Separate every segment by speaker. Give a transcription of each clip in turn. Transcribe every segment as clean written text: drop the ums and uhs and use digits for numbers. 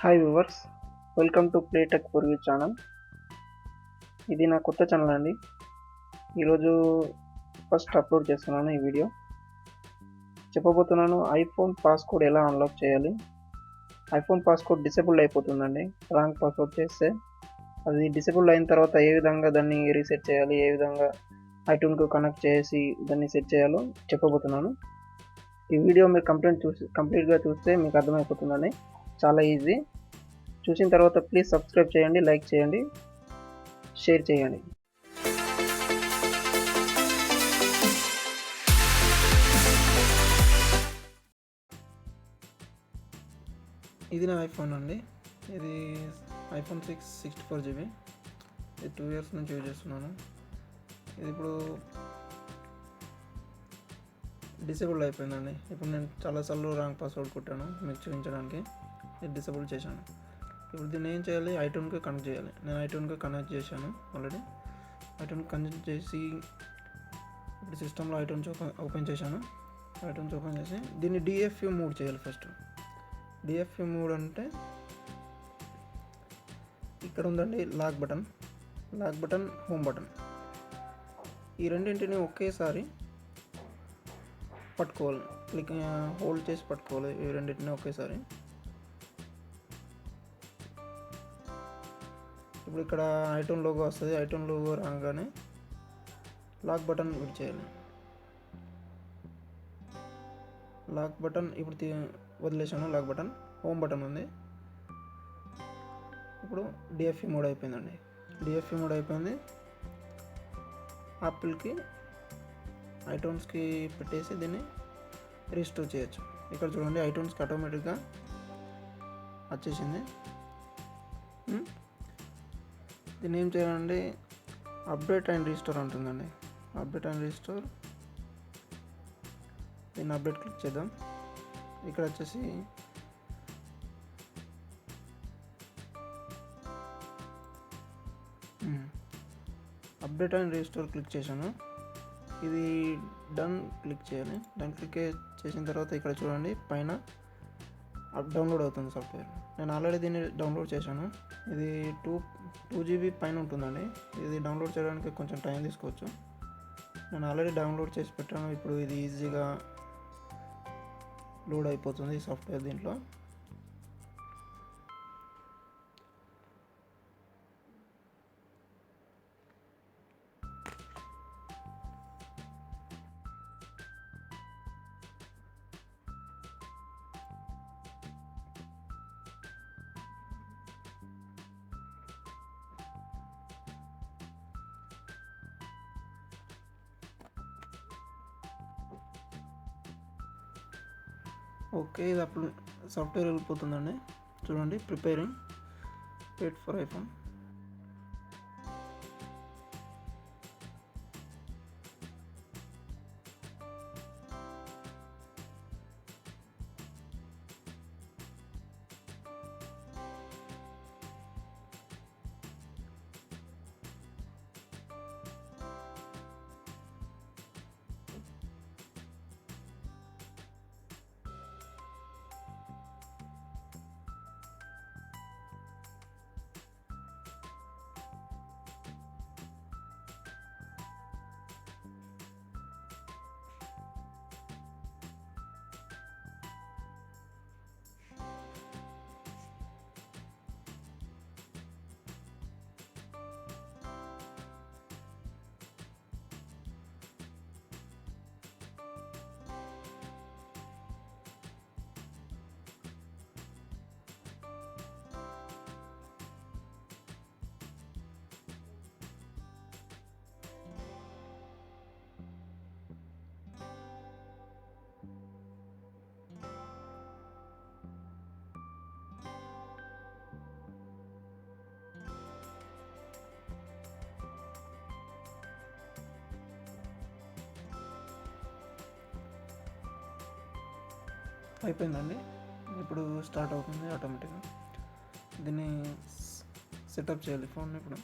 Speaker 1: Hi viewers, welcome to Playtech for you channel. ఇది నా కొత్త ఛానల్ అండి. ఈరోజు ఫస్ట్ అప్లోడ్ చేస్తున్నాను ఈ వీడియో. చెప్పబోతున్నాను ఐఫోన్ పాస్కోడ్ ఎలా అన్లాక్ చేయాలి. ఐఫోన్ పాస్కోడ్ డిసేబుల్ అయిపోతుందండి. రాంగ్ పాస్వర్డ్ చేస్తే అది డిసేబుల్ అయిన తర్వాత ఏ విధంగా దాన్ని రీసెట్ చేయాలి, ఏ విధంగా ఐట్యూన్కు కనెక్ట్ చేసి దాన్ని సెట్ చేయాలో చెప్పబోతున్నాను. ఈ వీడియో మీరు కంప్లీట్గా చూస్తే మీకు అర్థమైపోతుందండి. చాలా ఈజీ. చూసిన తర్వాత ప్లీజ్ సబ్స్క్రైబ్ చేయండి, లైక్ చేయండి, షేర్ చేయండి. ఇది నా ఐఫోన్ అండి. ఇది ఐఫోన్ 6 64GB. ఇది 2 years నుంచి యూజ్ చేస్తున్నాను. ఇది ఇప్పుడు డిసేబుల్ అయిపోయిందండి. ఇప్పుడు నేను చాలాసార్లు రాంగ్ పాస్వర్డ్ కొట్టాను మీకు చూపించడానికి. ఇది డిసేబుల్ చేశాను. ఇప్పుడు దీన్ని ఏం చేయాలి, ఐట్యూన్కి కనెక్ట్ చేయాలి. నేను ఐట్యూన్కి కనెక్ట్ చేశాను ఆల్రెడీ. ఐట్యూన్ కనెక్ట్ చేసి ఇప్పుడు సిస్టంలో ఐట్యూన్స్ ఓపెన్ చేశాను. ఐట్యూన్స్ ఓపెన్ చేసి దీన్ని డిఎఫ్యూ మూడ్ చేయాలి. ఫస్ట్ డిఎఫ్యూ మూడ్ అంటే ఇక్కడ ఉందండి లాక్ బటన్, హోమ్ బటన్. ఈ రెండింటిని ఒకేసారి పట్టుకోవాలి, హోల్డ్ చేసి పట్టుకోవాలి ఈ రెండింటిని ఒకేసారి. ఇప్పుడు ఇక్కడ ఐటూన్ లోగో వస్తుంది. ఐటూన్ లోగో రాగానే లాక్ బటన్ క్లిక్ చేయాలి. లాక్ బటన్ ఇప్పుడు వదిలేసాను. లాక్ బటన్, హోమ్ బటన్ ఉంది. ఇప్పుడు డిఎఫ్ఈ మోడ్ అయిపోయిందండి. డిఎఫ్ఈ మోడ్ అయిపోయింది. యాపిల్కి ఐటూన్స్కి పెట్టేసి దీన్ని రీస్టోర్ చేయొచ్చు. ఇక్కడ చూడండి ఐటూన్స్కి ఆటోమేటిక్గా వచ్చేసింది. దీన్ని ఏం చేయాలండి, అప్డేట్ అండ్ రీస్టోర్ ఉంటుందండి. అప్డేట్ అండ్ రీస్టోర్, దీన్ని అప్డేట్ క్లిక్ చేద్దాం. ఇక్కడ వచ్చేసి అప్డేట్ అండ్ రీస్టోర్ క్లిక్ చేశాను. ఇది డన్ క్లిక్ చేయాలి. డన్ క్లిక్ చేసిన తర్వాత ఇక్కడ చూడండి పైన డౌన్లోడ్ అవుతుంది సాఫ్ట్వేర్. నేను ఆల్రెడీ దీన్ని డౌన్లోడ్ చేశాను. ఇది 2GB పైన ఉంటుందండి. ఇది డౌన్లోడ్ చేయడానికి కొంచెం టైం తీసుకోవచ్చు. నేను ఆల్రెడీ డౌన్లోడ్ చేసి పెట్టాను. ఇప్పుడు ఇది ఈజీగా లోడ్ అయిపోతుంది ఈ సాఫ్ట్వేర్ దీంట్లో. ఓకే, ఇది అప్పుడు సాఫ్ట్వేర్ వెళ్ళిపోతుందండి. చూడండి, ప్రిపేరింగ్ వెయిట్ ఫర్ ఐఫోన్. అయిపోయిందండి. ఇప్పుడు స్టార్ట్ అవుతుంది ఆటోమేటిక్గా. దీన్ని సెటప్ చేయాలి ఫోన్. ఇప్పుడు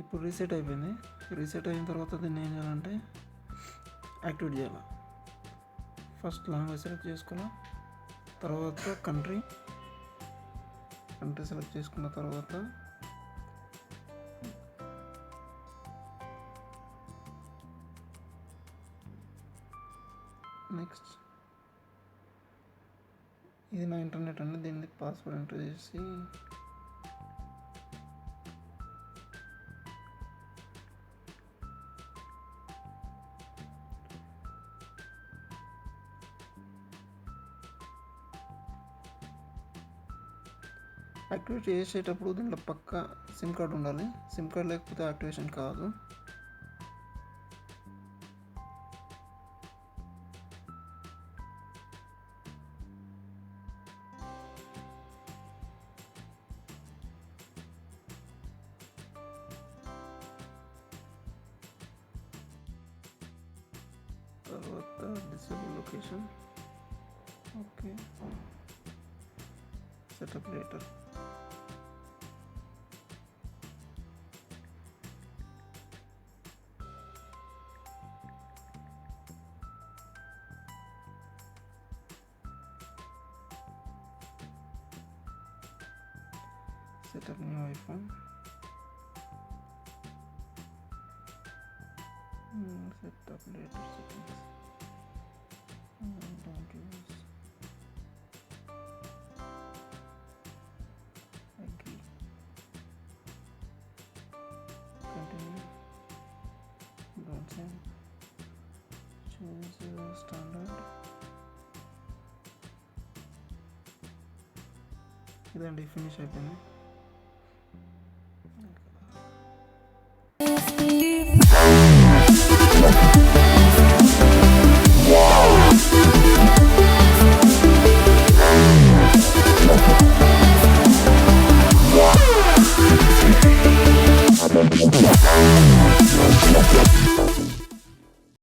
Speaker 1: ఇప్పుడు రీసెట్ అయిపోయింది. రీసెట్ అయిన తర్వాత దీన్ని ఏం చేయాలంటే యాక్టివేట్ చేయాలి. ఫస్ట్ లాంగ్వేజ్ సెలెక్ట్ చేసుకోవాలి, తర్వాత కంట్రీ సెలెక్ట్ చేసుకున్న తర్వాత నెక్స్ట్ ఇది నా ఇంటర్నెట్ అండి. దీనికి పాస్వర్డ్ ఎంటర్ చేసి యాక్టివేట్ చేసేటప్పుడు దీంట్లో పక్క సిమ్ కార్డ్ ఉండాలి. సిమ్ కార్డ్ లేకపోతే యాక్టివేషన్ కాదు. తర్వాత disable location, okay, setup later. Setup new iPhone, setup later settings, don't use, agree, continue, don't send, choose standard. ఇదండి, ఫినిష్ అయిపోయింది.